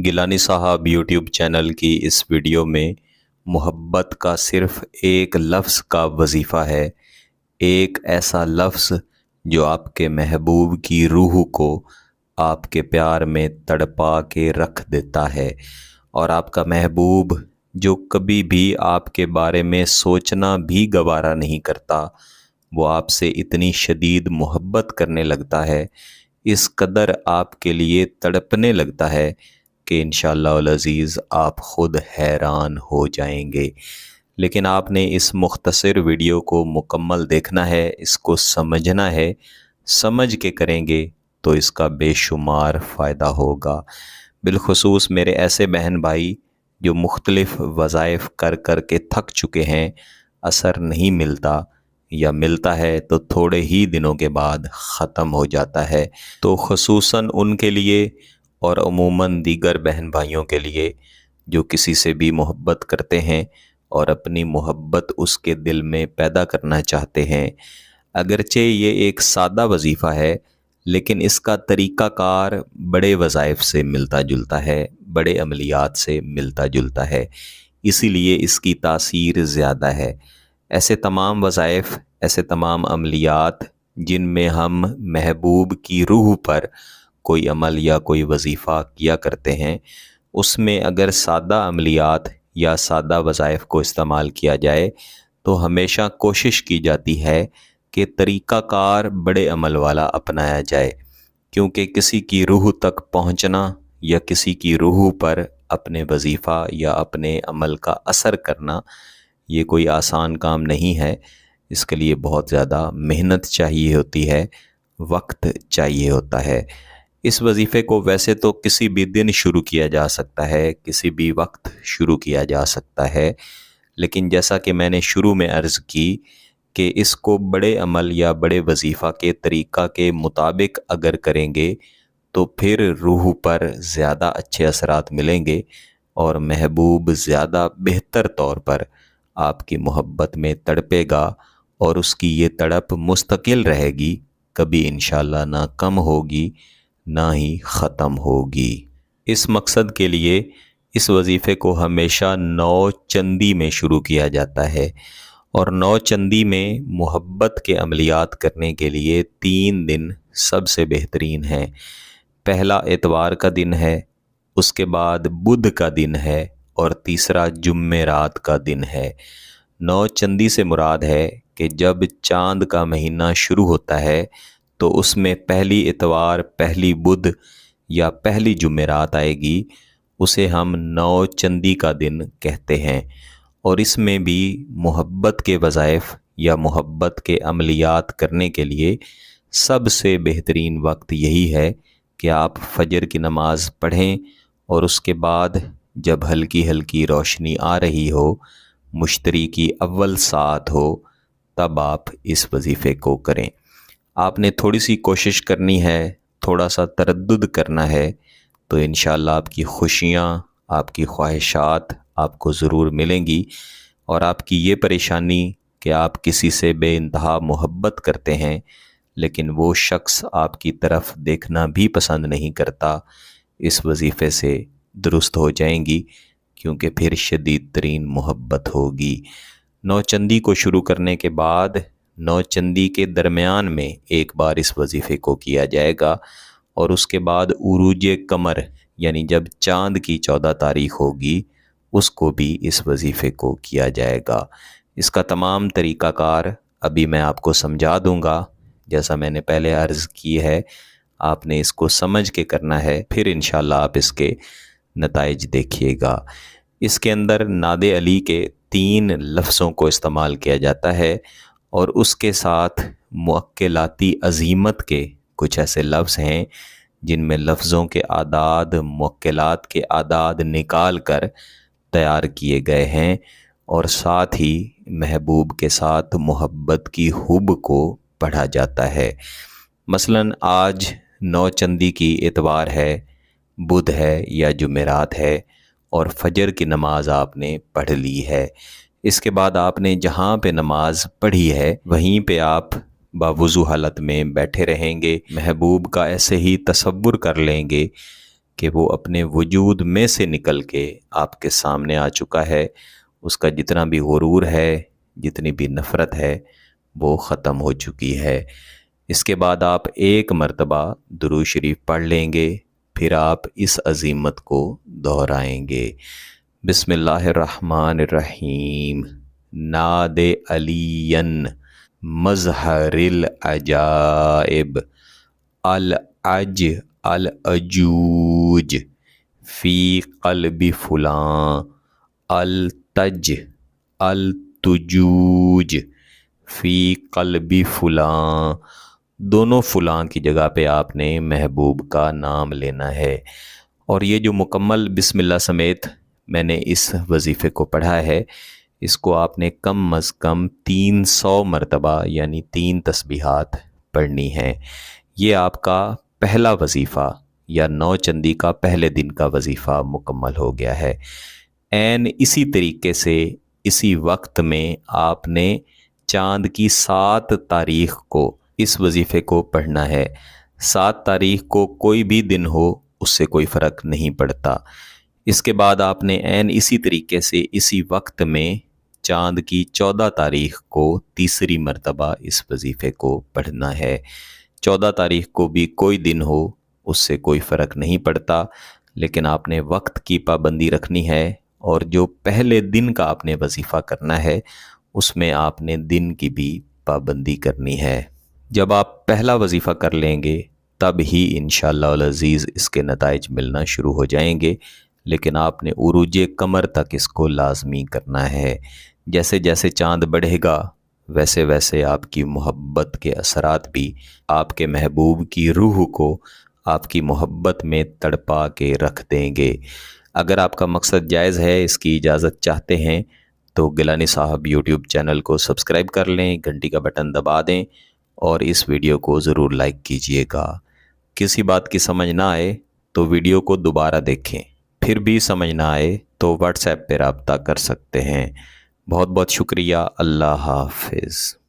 गिलानी साहब YouTube channel की इस वीडियो में मोहब्बत का सिर्फ़ एक लफ्ज़ का वजीफ़ा है। एक ऐसा लफ्ज़ जो आपके महबूब की रूह को आपके प्यार में तड़पा के रख देता है, और आपका महबूब जो कभी भी आपके बारे में सोचना भी गवारा नहीं करता, वो आपसे इतनी शदीद मोहब्बत करने लगता है, इस कदर आपके लिए तड़पने लगता है कि इंशाअल्लाह अल अज़ीज़ आप ख़ुद हैरान हो जाएंगे। लेकिन आपने इस मुख्तसर वीडियो को मुकम्मल देखना है, इसको समझना है। समझ के करेंगे तो इसका बेशुमार फ़ायदा होगा। बिलख़ुसूस मेरे ऐसे बहन भाई जो मुख्तलिफ़ वज़ाइफ़ कर कर के थक चुके हैं, असर नहीं मिलता या मिलता है तो थोड़े ही दिनों के बाद ख़त्म हो जाता है। तो ख़ुसूसन उनके लिए और अमूमन दीगर बहन भाइयों के लिए जो किसी से भी मोहब्बत करते हैं और अपनी मोहब्बत उसके दिल में पैदा करना चाहते हैं, अगरचे ये एक सादा वजीफ़ा है लेकिन इसका तरीक़ाकार बड़े वज़ाइफ़ से मिलता जुलता है, बड़े अमलियात से मिलता जुलता है, इसीलिए इसकी तासीर ज़्यादा है। ऐसे तमाम वज़ाइफ़, ऐसे तमाम अमलियात जिनमें हम महबूब की रूह पर कोई अमल या कोई वजीफ़ा किया करते हैं, उसमें अगर सादा अमलियात या सादा वज़ाइफ़ को इस्तेमाल किया जाए तो हमेशा कोशिश की जाती है कि तरीक़ाकार बड़े अमल वाला अपनाया जाए, क्योंकि किसी की रूह तक पहुँचना या किसी की रूह पर अपने वजीफ़ा या अपने अमल का असर करना ये कोई आसान काम नहीं है। इसके लिए बहुत ज़्यादा मेहनत चाहिए होती है, वक्त चाहिए होता है। इस वजीफ़े को वैसे तो किसी भी दिन शुरू किया जा सकता है, किसी भी वक्त शुरू किया जा सकता है, लेकिन जैसा कि मैंने शुरू में अर्ज़ की कि इसको बड़े अमल या बड़े वजीफ़ा के तरीक़ा के मुताबिक अगर करेंगे तो फिर रूह पर ज़्यादा अच्छे असरात मिलेंगे और महबूब ज़्यादा बेहतर तौर पर आपकी मोहब्बत में तड़पेगा और उसकी ये तड़प मुस्तकिल रहेगी, कभी इंशाअल्लाह ना कम होगी ना ही ख़त्म होगी। इस मकसद के लिए इस वजीफ़े को हमेशा 9 चंदी में शुरू किया जाता है, और 9 चंदी में मोहब्बत के अमलियात करने के लिए 3 दिन सबसे बेहतरीन हैं। पहला इतवार का दिन है, उसके बाद बुध का दिन है और तीसरा जुम्मेरात का दिन है। 9 चंदी से मुराद है कि जब चाँद का महीना शुरू होता है तो उसमें पहली इतवार, पहली बुध या पहली जुमेरात आएगी, उसे हम 9 चंदी का दिन कहते हैं। और इसमें भी मोहब्बत के वज़ाइफ़ या मोहब्बत के अमलियात करने के लिए सबसे बेहतरीन वक्त यही है कि आप फजर की नमाज़ पढ़ें और उसके बाद जब हल्की हल्की रोशनी आ रही हो, मुश्तरी की अव्वल सात हो, तब आप इस वजीफ़े को करें। आपने थोड़ी सी कोशिश करनी है, थोड़ा सा तरद्दुद करना है, तो इंशाअल्लाह आपकी खुशियाँ, आपकी ख्वाहिशात आपको ज़रूर मिलेंगी। और आपकी ये परेशानी कि आप किसी से बेइंतहा मोहब्बत करते हैं लेकिन वो शख्स आपकी तरफ देखना भी पसंद नहीं करता, इस वजीफ़े से दुरुस्त हो जाएंगी, क्योंकि फिर शदीद तरीन मोहब्बत होगी। 9 चंदी को शुरू करने के बाद 9 चंदी के दरमियान में एक बार इस वजीफ़े को किया जाएगा, और उसके बाद उरूज कमर यानी जब चाँद की 14 तारीख़ होगी उसको भी इस वजीफ़े को किया जाएगा। इसका तमाम तरीक़ाकार अभी मैं आपको समझा दूँगा, जैसा मैंने पहले अर्ज़ की है। आपने इसको समझ के करना है, फिर इंशाअल्लाह आप इसके नताइज देखिएगा। इसके अंदर नादे अली के 3 लफ्ज़ों को इस्तेमाल किया जाता है, और उसके साथ मुअक्किलाती अज़ीमत के कुछ ऐसे लफ्ज़ हैं जिनमें लफ्ज़ों के आदाद, मुअक्किलात के आदाद निकाल कर तैयार किए गए हैं, और साथ ही महबूब के साथ मोहब्बत की हुब को पढ़ा जाता है। मसलन आज 9 चंदी की इतवार है, बुध है या जुमेरात है, और फजर की नमाज आपने पढ़ ली है। इसके बाद आपने जहाँ पे नमाज पढ़ी है वहीं पे आप बावुज़ू हालत में बैठे रहेंगे। महबूब का ऐसे ही तसव्वुर कर लेंगे کہ وہ اپنے وجود میں سے نکل کے آپ کے سامنے آ چکا ہے، اس کا جتنا بھی غرور ہے، جتنی بھی نفرت ہے، وہ ختم ہو چکی ہے۔ اس کے بعد آپ ایک مرتبہ درود شریف پڑھ لیں گے، پھر آپ اس عزیمت کو دہرائیں گے۔ بسم اللہ الرحمن الرحیم۔ ناد علین مظہر العجائب العج العجوج فی قلب فلاں التج التجوج فی قلب فلاں۔ دونوں فلاں کی جگہ پہ آپ نے محبوب کا نام لینا ہے، اور یہ جو مکمل بسم اللہ سمیت میں نے اس وظیفے کو پڑھا ہے، اس کو آپ نے کم از کم 300 مرتبہ یعنی 3 تسبیحات پڑھنی ہیں۔ یہ آپ کا پہلا وظیفہ یا 9 چندی کا پہلے دن کا وظیفہ مکمل ہو گیا ہے۔ عین اسی طریقے سے اسی وقت میں آپ نے چاند کی 7 تاریخ کو اس وظیفے کو پڑھنا ہے۔ 7 تاریخ کو کوئی بھی دن ہو، اس سے کوئی فرق نہیں پڑتا۔ اس کے بعد آپ نے عین اسی طریقے سے اسی وقت میں چاند کی 14 تاریخ کو تیسری مرتبہ اس وظیفے کو پڑھنا ہے۔ 14 تاریخ کو بھی کوئی دن ہو، اس سے کوئی فرق نہیں پڑتا، لیکن آپ نے وقت کی پابندی رکھنی ہے، اور جو پہلے دن کا آپ نے وظیفہ کرنا ہے اس میں آپ نے دن کی بھی پابندی کرنی ہے۔ جب آپ پہلا وظیفہ کر لیں گے تب ہی انشاءاللہ العزیز اس کے نتائج ملنا شروع ہو جائیں گے، لیکن آپ نے عروج قمر تک اس کو لازمی کرنا ہے۔ جیسے جیسے چاند بڑھے گا ویسے ویسے آپ کی محبت کے اثرات بھی آپ کے محبوب کی روح کو آپ کی محبت میں تڑپا کے رکھ دیں گے۔ اگر آپ کا مقصد جائز ہے، اس کی اجازت چاہتے ہیں، تو گیلانی صاحب یوٹیوب چینل کو سبسکرائب کر لیں، گھنٹی کا بٹن دبا دیں، اور اس ویڈیو کو ضرور لائک کیجئے گا۔ کسی بات کی سمجھ نہ آئے تو ویڈیو کو دوبارہ دیکھیں، پھر بھی سمجھ نہ آئے تو واٹس ایپ پہ رابطہ کر سکتے ہیں۔ بہت بہت شکریہ۔ اللہ حافظ۔